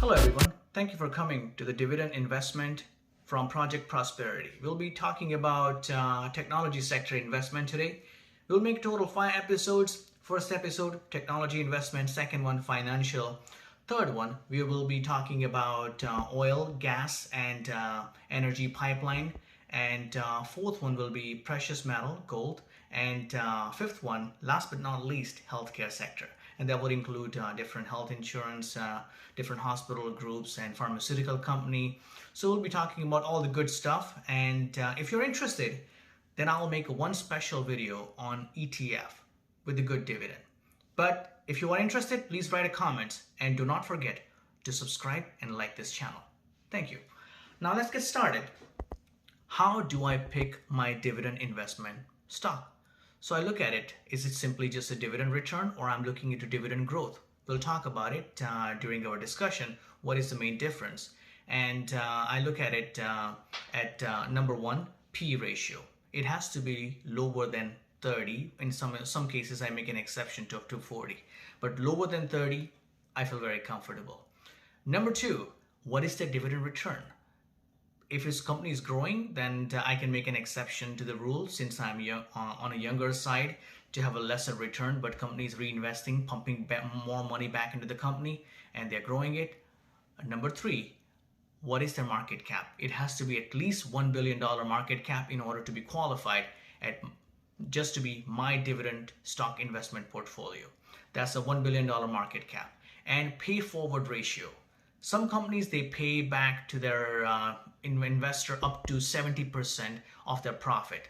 Hello everyone, thank you for coming to the Dividend Investment from Project Prosperity. We'll be talking about technology sector investment today. We'll make total 5 episodes. First episode, technology investment. Second one, financial. Third one, we will be talking about oil, gas, and energy pipeline. And fourth one will be precious metal, gold. And fifth one, last but not least, healthcare sector. And that would include different health insurance, different hospital groups, and pharmaceutical company. So we'll be talking about all the good stuff. And if you're interested, then I'll make one special video on ETF with a good dividend. But if you are interested, please write a comment and do not forget to subscribe and like this channel. Thank you. Now let's get started. How do I pick my dividend investment stock? So I look at it, is it simply just a dividend return, or I'm looking into dividend growth? We'll talk about it during our discussion. What is the main difference? And I look at it at number one, P ratio. It has to be lower than 30. In some cases, I make an exception to up to 40. But lower than 30, I feel very comfortable. Number two, what is the dividend return? If his company is growing, then I can make an exception to the rule since I'm young, on a younger side to have a lesser return, but companies reinvesting, pumping more money back into the company, and they're growing it. Number three, what is their market cap? It has to be at least $1 billion market cap in order to be qualified just to be my dividend stock investment portfolio. That's a $1 billion market cap. And pay forward ratio. Some companies, they pay back to their investor up to 70% of their profit.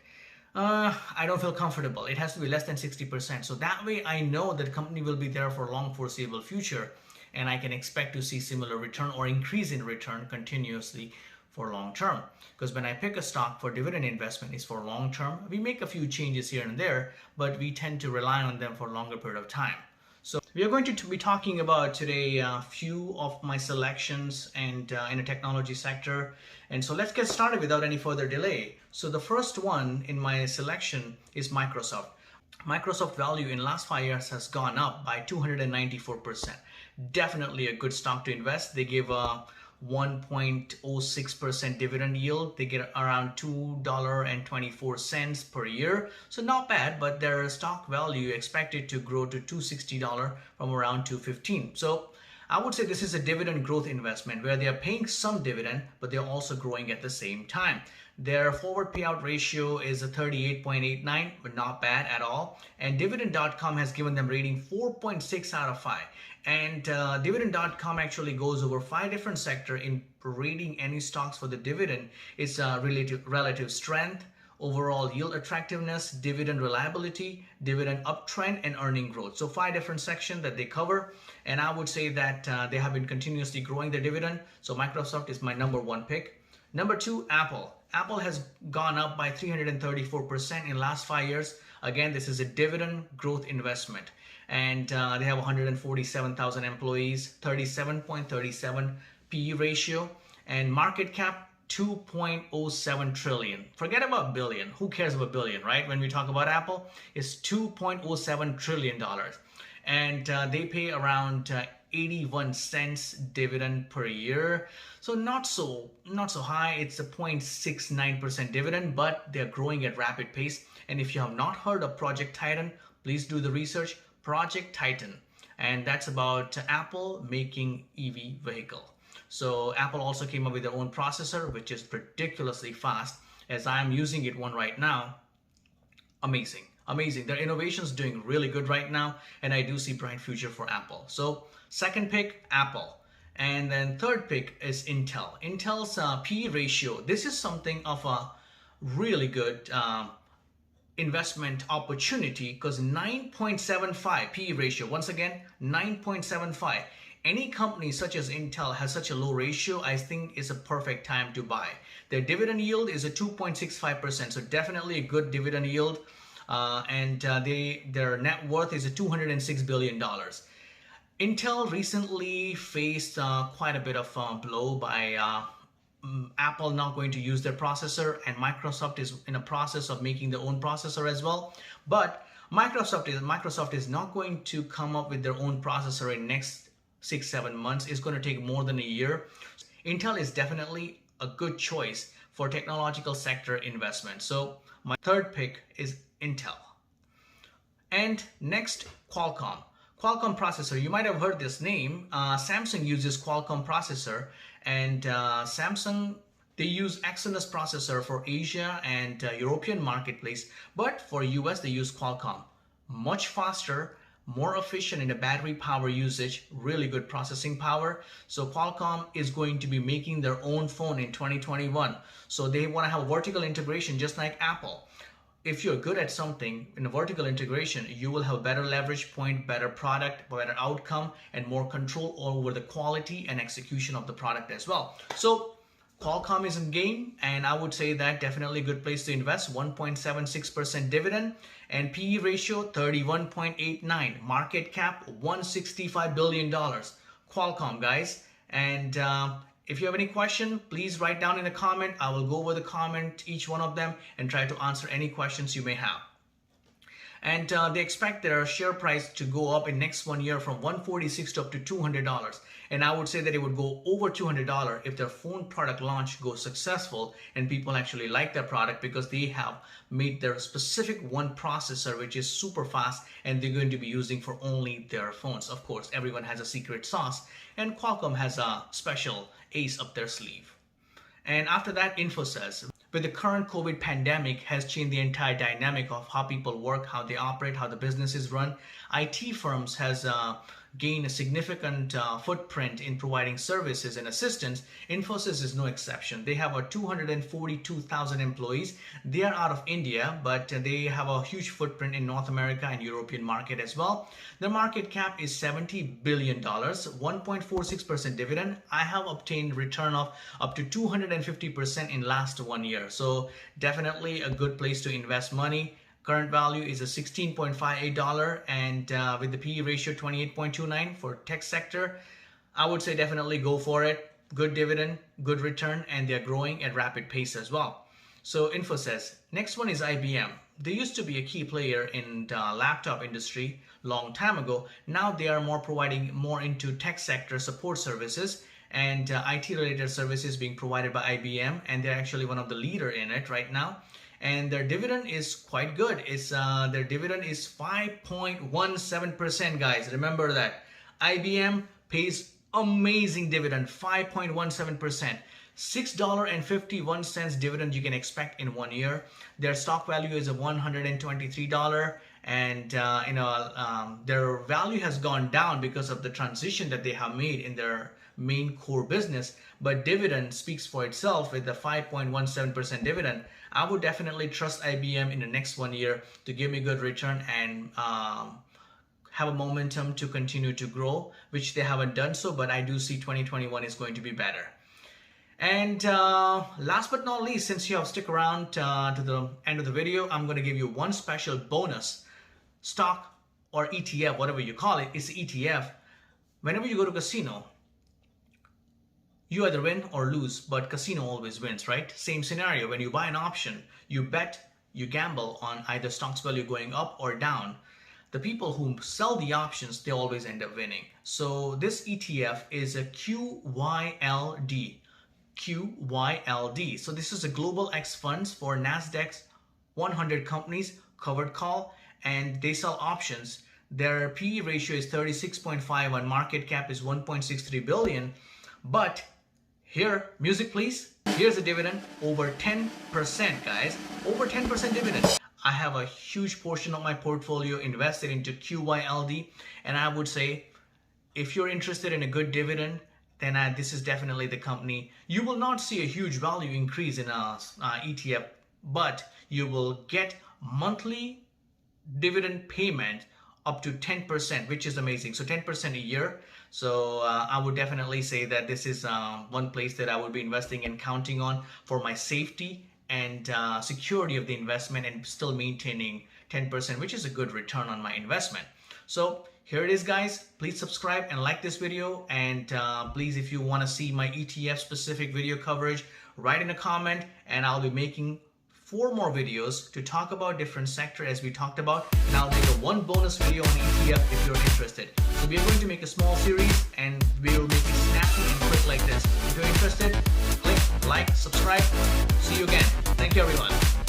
I don't feel comfortable. It has to be less than 60%. So that way I know that the company will be there for a long foreseeable future, and I can expect to see similar return or increase in return continuously for long term. Because when I pick a stock for dividend investment, it's for long term. We make a few changes here and there, but we tend to rely on them for a longer period of time. So we are going to be talking about today a few of my selections and in the technology sector. And so let's get started without any further delay. So the first one in my selection is Microsoft. Microsoft value in last 5 years has gone up by 294%. Definitely a good stock to invest. They give a 1.06% dividend yield. They get around $2.24 per year. So not bad, but their stock value expected to grow to $260 from around $215. So I would say this is a dividend growth investment where they are paying some dividend, but they're also growing at the same time. Their forward payout ratio is a 38.89, but not bad at all. And Dividend.com has given them rating 4.6 out of 5. And Dividend.com actually goes over 5 different sectors in rating any stocks for the dividend. It's relative strength, overall yield attractiveness, dividend reliability, dividend uptrend, and earning growth. So 5 different sections that they cover. And I would say that they have been continuously growing their dividend. So Microsoft is my number one pick. Number two, Apple. Apple has gone up by 334% in last 5 years. Again, this is a dividend growth investment. And they have 147,000 employees, 37.37 PE ratio, and market cap 2.07 trillion. Forget about billion. Who cares about billion, right? When we talk about Apple, it's $2.07 trillion. And they pay around 81 cents dividend per year. So not so high. It's a 0.69% dividend, but they're growing at rapid pace. And if you have not heard of Project Titan, please do the research. Project Titan, and that's about Apple making EV vehicle. So Apple also came up with their own processor, which is ridiculously fast, as I am using it one right now. Amazing. Their innovation is doing really good right now, and I do see bright future for Apple. So second pick, Apple. And then third pick is Intel. Intel's PE ratio, this is something of a really good investment opportunity, because 9.75 PE ratio, once again 9.75. Any company such as Intel has such a low ratio, I think is a perfect time to buy. Their dividend yield is a 2.65%, so definitely a good dividend yield. Their net worth is a $206 billion. Intel recently faced quite a bit of blow by Apple not going to use their processor, and Microsoft is in a process of making their own processor as well. But Microsoft is not going to come up with their own processor in next 6-7 months. It's going to take more than a year. Intel is definitely a good choice for technological sector investment. So my third pick is Intel. And next, Qualcomm. Qualcomm processor, you might have heard this name. Samsung uses Qualcomm processor, and Samsung, they use Exynos processor for Asia and European marketplace, but for US they use Qualcomm. Much faster, more efficient in the battery power usage, really good processing power. So Qualcomm is going to be making their own phone in 2021. So they want to have vertical integration just like Apple. If you're good at something in a vertical integration, you will have better leverage point, better product, better outcome, and more control over the quality and execution of the product as well. So Qualcomm is in game, and I would say that definitely a good place to invest. 1.76% dividend, and PE ratio 31.89, market cap $165 billion. Qualcomm, guys. And if you have any question, please write down in the comment. I will go over the comment, each one of them, and try to answer any questions you may have. And they expect their share price to go up in next 1 year from $146 to up to $200. And I would say that it would go over $200 if their phone product launch goes successful and people actually like their product, because they have made their specific one processor which is super fast and they're going to be using for only their phones. Of course, everyone has a secret sauce, and Qualcomm has a special ace up their sleeve. And after that, Infosys. With the current COVID pandemic has changed the entire dynamic of how people work, how they operate, how the business is run. IT firms has gained a significant footprint in providing services and assistance. Infosys is no exception. They have 242,000 employees. They are out of India, but they have a huge footprint in North America and European market as well. Their market cap is $70 billion, 1.46% dividend. I have obtained return of up to 250% in last 1 year. So definitely a good place to invest money. Current value is a $16.58, and with the PE ratio 28.29 for tech sector, I would say definitely go for it. Good dividend, good return, and they're growing at rapid pace as well. So Infosys. Next one is IBM. They used to be a key player in the laptop industry long time ago. Now they are providing more into tech sector support services and IT related services being provided by IBM, and they're actually one of the leader in it right now. And their dividend is quite good. Their dividend is 5.17%, guys. Remember that. IBM pays amazing dividend, 5.17%. $6.51 dividend you can expect in 1 year. Their stock value is $123, and their value has gone down because of the transition that they have made in their main core business. But dividend speaks for itself with the 5.17% dividend. I would definitely trust IBM in the next 1 year to give me good return and have a momentum to continue to grow, which they haven't done so, but I do see 2021 is going to be better. And last but not least, since you have stuck around to the end of the video, I'm going to give you one special bonus. Stock or ETF, whatever you call it, it's ETF. Whenever you go to casino, you either win or lose, but casino always wins, right? Same scenario. When you buy an option, you bet, you gamble on either stock's value going up or down. The people who sell the options, they always end up winning. So this ETF is a QYLD. QYLD. So this is a global X funds for Nasdaq's 100 companies covered call, and they sell options. Their PE ratio is 36.5 and market cap is 1.63 billion. But here, music please, here's a dividend over 10%, guys. Over 10% dividend. I have a huge portion of my portfolio invested into QYLD, and I would say if you're interested in a good dividend, then this is definitely the company. You will not see a huge value increase in a ETF, but you will get monthly dividend payment up to 10%, which is amazing. So 10% a year. So I would definitely say that this is one place that I would be investing and counting on for my safety and security of the investment, and still maintaining 10%, which is a good return on my investment. So here it is, guys. Please subscribe and like this video, and please, if you want to see my ETF specific video coverage, write in a comment and I'll be making 4 more videos to talk about different sector as we talked about, and I'll make one bonus video on ETF if you're interested. So we are going to make a small series and we will make it snappy and quick like this. If you're interested, click like, subscribe. See you again. Thank you everyone.